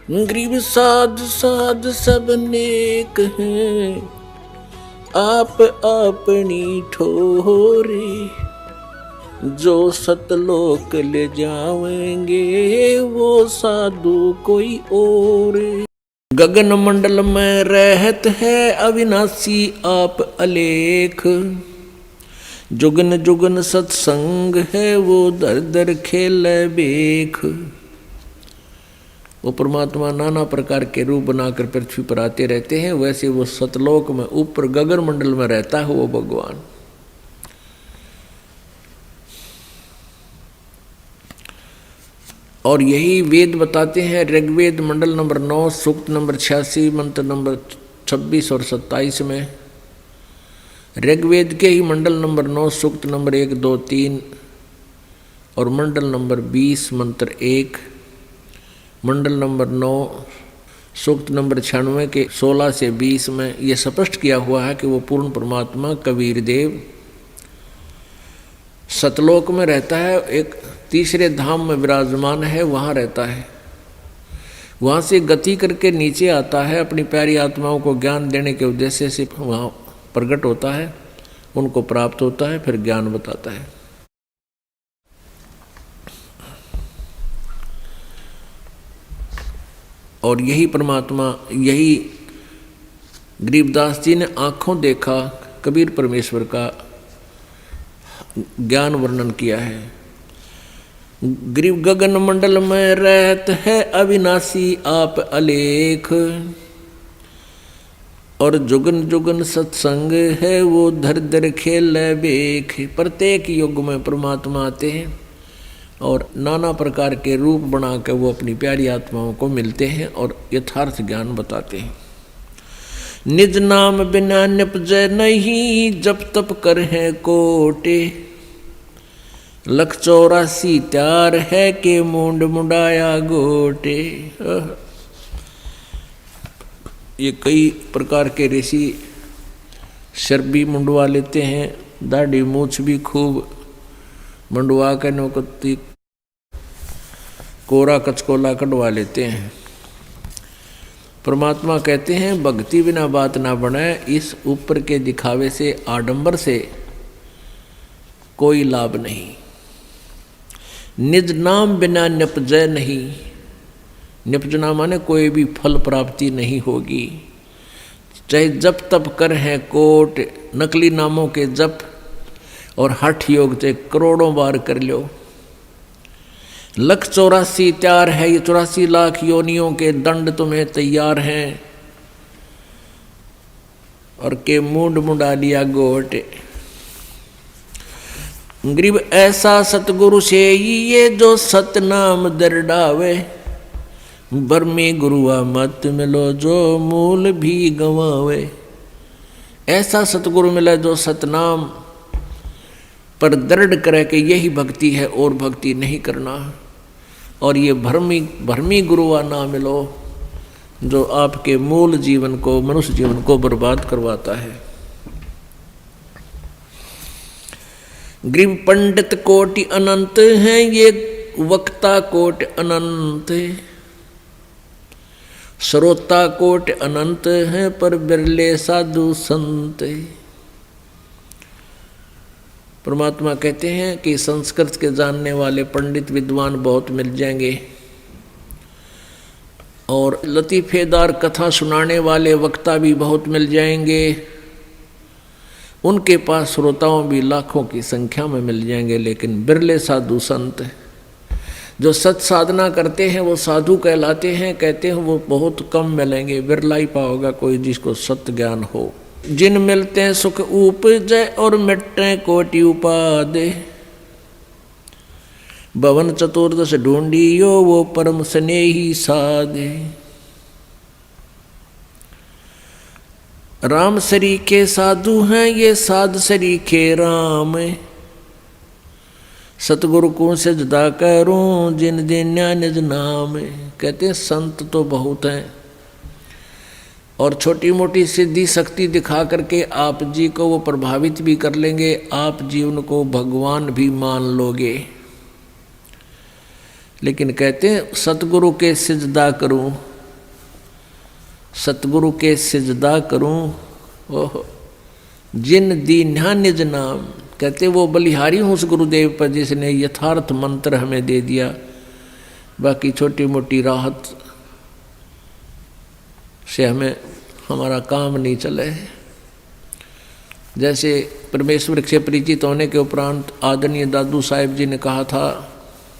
गरीब साध साध सब नेक हैं, आप अपनी ठोरे, जो सतलोक ले जावेंगे वो साधु कोई और। गगन मंडल में रहत है अविनाशी आप अलेख, जुगन जुगन सत्संग है वो दर दर खेल बेख। वो परमात्मा नाना प्रकार के रूप बनाकर पृथ्वी पर आते रहते हैं, वैसे वो सतलोक में ऊपर गगन मंडल में रहता है वो भगवान। और यही वेद बताते हैं। ऋग्वेद मंडल नंबर 9 सूक्त नंबर 86 मंत्र नंबर 26 और 27 में, ऋग्वेद के ही मंडल नंबर 9 सूक्त नंबर 1, 2, 3 और मंडल नंबर 20 मंत्र 1, मंडल नंबर 9 सूक्त नंबर 96 के 16 से 20 में यह स्पष्ट किया हुआ है कि वो पूर्ण परमात्मा कबीर देव सतलोक में रहता है, एक तीसरे धाम में विराजमान है, वहाँ रहता है। वहाँ से गति करके नीचे आता है, अपनी प्यारी आत्माओं को ज्ञान देने के उद्देश्य से वहाँ प्रकट होता है, उनको प्राप्त होता है, फिर ज्ञान बताता है। और यही परमात्मा, यही गरीबदास जी ने आंखों देखा कबीर परमेश्वर का ज्ञान वर्णन किया है। गरीब गगन मंडल में रहत है अविनाशी आप अलेख, और जुगन जुगन सत्संग है वो धर धर खेल बेख। प्रत्येक युग में परमात्मा आते हैं और नाना प्रकार के रूप बना कर वो अपनी प्यारी आत्माओं को मिलते हैं और यथार्थ ज्ञान बताते हैं। निज नाम बिना निपजय नहीं, जप तप कर है कोटे, 184 त्यार है के मुंड मुंडाया गोटे। ये कई प्रकार के ऋषि सिर भी मुंडवा लेते हैं, दाढ़ी मूछ भी खूब मुंडवा कर नौकती कोरा कचकोला कटवा लेते हैं। परमात्मा कहते हैं भक्ति बिना बात ना बने, इस ऊपर के दिखावे से आडंबर से कोई लाभ नहीं। निज नाम बिना निपजय नहीं, निपजना माने कोई भी फल प्राप्ति नहीं होगी। चाहे जप तप कर है कोट, नकली नामों के जप और हठ योग से करोड़ों बार कर लो, 184 त्यार है, ये 84 लाख योनियों के दंड तुम्हें तैयार हैं, और के मुंड मुंडा लिया गोट। गरीब ऐसा सतगुरु से ये जो सतनाम दरडावे, बरमी गुरुआ मत मिलो जो मूल भी गंवावे। ऐसा सतगुरु मिला जो सतनाम पर दृढ़ करे कि यही भक्ति है और भक्ति नहीं करना, और ये भरमी गुरुआ ना मिलो जो आपके मूल जीवन को, मनुष्य जीवन को बर्बाद करवाता है। गरीब पंडित कोटि अनंत हैं, ये वक्ता कोटि अनंत, श्रोता कोटि अनंत हैं, पर बिरले साधु संत। परमात्मा कहते हैं कि संस्कृत के जानने वाले पंडित विद्वान बहुत मिल जाएंगे, और लतीफेदार कथा सुनाने वाले वक्ता भी बहुत मिल जाएंगे। उनके पास श्रोताओं भी लाखों की संख्या में मिल जाएंगे, लेकिन बिरले साधु संत जो सत साधना करते हैं वो साधु कहलाते हैं। कहते हैं वो बहुत कम मिलेंगे, बिरला ही पाओगा कोई जिसको सत्य ज्ञान हो। जिन मिलते हैं सुख उपजय और मिटते कोटि उपादे, भवन चतुर्दश ढूंढियो वो परम स्नेही साधे। राम सरीखे साधु हैं, ये साध सरीखे राम, सतगुरु को सजदा करूं जिन दिन्या निज नाम। कहते हैं संत तो बहुत हैं और छोटी मोटी सिद्धि शक्ति दिखा करके आप जी को वो प्रभावित भी कर लेंगे, आप जी उनको भगवान भी मान लोगे। लेकिन कहते हैं सतगुरु के सिजदा करूं सतगुरु के सिजदा करूं, ओह जिन दीन्हा निज नाम। कहते वो बलिहारी हूँ उस गुरुदेव पर जिसने यथार्थ मंत्र हमें दे दिया, बाकी छोटी मोटी राहत से हमें हमारा काम नहीं चले। जैसे परमेश्वर से परिचित होने के उपरांत आदरणीय दादू साहेब जी ने कहा था,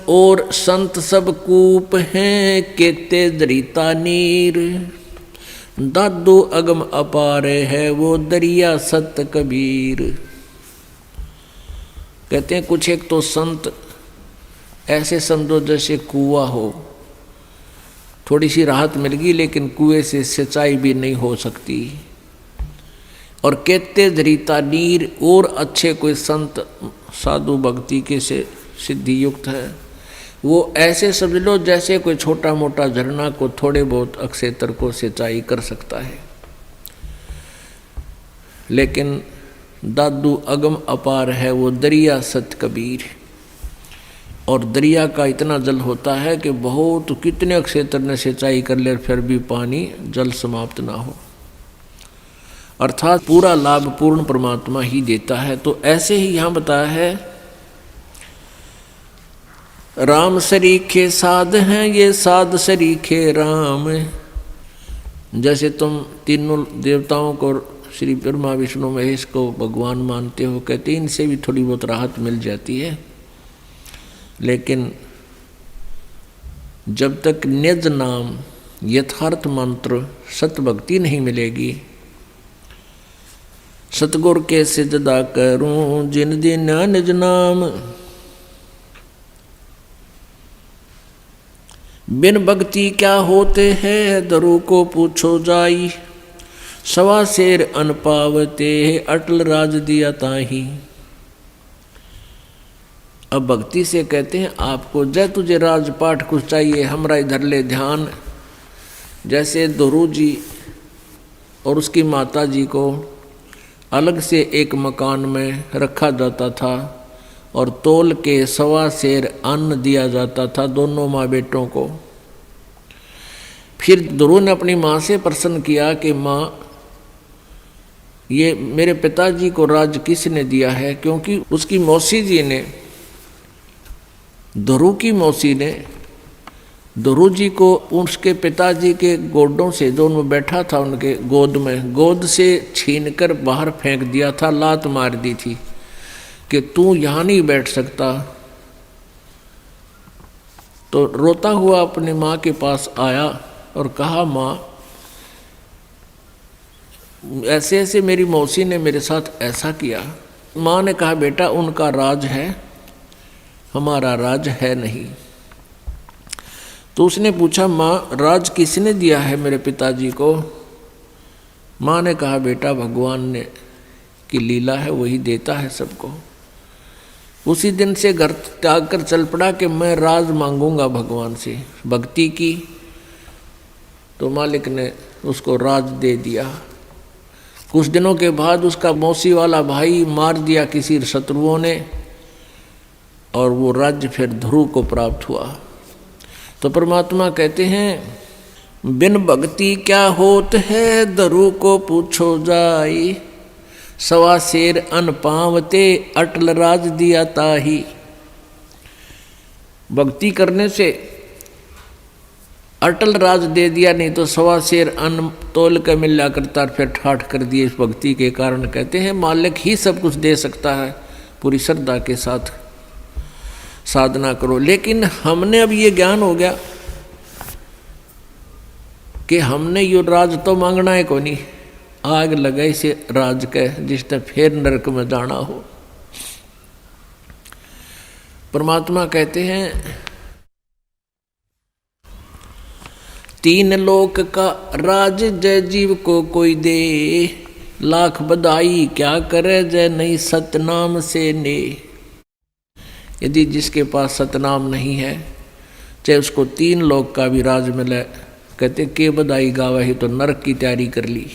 और संत सब कूप हैं केते दरिता नीर, दादू अगम अपारे है वो दरिया सत कबीर। कहते हैं कुछ एक तो संत ऐसे समझो जैसे कुआं हो, थोड़ी सी राहत मिल गई लेकिन कुएं से सिंचाई भी नहीं हो सकती। और कहते दरिता नीर, और अच्छे कोई संत साधु भक्ति के से सिद्धि युक्त है, वो ऐसे समझ लो जैसे कोई छोटा मोटा झरना को थोड़े बहुत अक्षेत्र को सिंचाई कर सकता है। लेकिन दादू अगम अपार है वो दरिया सत कबीर। और दरिया का इतना जल होता है कि बहुत कितने क्षेत्र ने सिंचाई कर ले फिर भी पानी जल समाप्त ना हो, अर्थात पूरा लाभ पूर्ण परमात्मा ही देता है। तो ऐसे ही यहाँ बताया है, राम सरीखे साध हैं ये साध सरीखे राम। जैसे तुम तीनों देवताओं को श्री ब्रह्मा विष्णु महेश को भगवान मानते हो, कहते इनसे भी थोड़ी बहुत राहत मिल जाती है, लेकिन जब तक निज नाम यथार्थ मंत्र सत भक्ति नहीं मिलेगी। सतगुर के सिजदा करूं जिन दिन निज नाम, बिन भक्ति क्या होते हैं दरु को पूछो जाई, सवा शेर अन पावते अटल राज दिया ताही। अब भक्ति से कहते हैं आपको जय तुझे राजपाठ कुछ चाहिए हमरा इधर ले ध्यान। जैसे दोरू जी और उसकी माता जी को अलग से एक मकान में रखा जाता था और तोल के सवा शेर अन्न दिया जाता था दोनों माँ बेटों को। फिर दोरू ने अपनी माँ से प्रश्न किया कि माँ ये मेरे पिताजी को राज किसने दिया है, क्योंकि उसकी मौसी जी ने, दोरू की मौसी ने दोरू जी को उसके पिताजी के गोडों से, दोनों बैठा था उनके गोद में, गोद से छीनकर बाहर फेंक दिया था, लात मार दी थी कि तू यहाँ नहीं बैठ सकता। तो रोता हुआ अपनी माँ के पास आया और कहा, माँ ऐसे ऐसे मेरी मौसी ने मेरे साथ ऐसा किया। माँ ने कहा, बेटा उनका राज है, हमारा राज है नहीं। तो उसने पूछा, माँ राज किसने दिया है मेरे पिताजी को? माँ ने कहा, बेटा भगवान ने की लीला है, वही देता है सबको। उसी दिन से घर त्याग कर चल पड़ा कि मैं राज मांगूंगा भगवान से। भक्ति की तो मालिक ने उसको राज दे दिया। कुछ दिनों के बाद उसका मौसी वाला भाई मार दिया किसी शत्रुओं ने और वो राज्य फिर ध्रुव को प्राप्त हुआ। तो परमात्मा कहते हैं, बिन भक्ति क्या होत है दरु को पूछो जाई, सवा शेर अन पावते अटल राज दिया ताही। भक्ति करने से अटल राज दे दिया, नहीं तो सवा शेर अन्न तोल कर मिला करता फिर ठाठ कर दिए। इस भक्ति के कारण कहते हैं मालिक ही सब कुछ दे सकता है, पूरी श्रद्धा के साथ साधना करो। लेकिन हमने अब ये ज्ञान हो गया कि हमने यो राज तो मांगना है को नहीं, आग लगाई से राज के जिसने फिर नरक में जाना हो। परमात्मा कहते हैं, तीन लोक का राज जय जीव को कोई दे, लाख बधाई क्या करे जय नहीं सतनाम से ने। यदि जिसके पास सतनाम नहीं है, चाहे उसको तीन लोक का भी राज मिले, कहते के बधाई गावा ही तो नरक की तैयारी कर ली।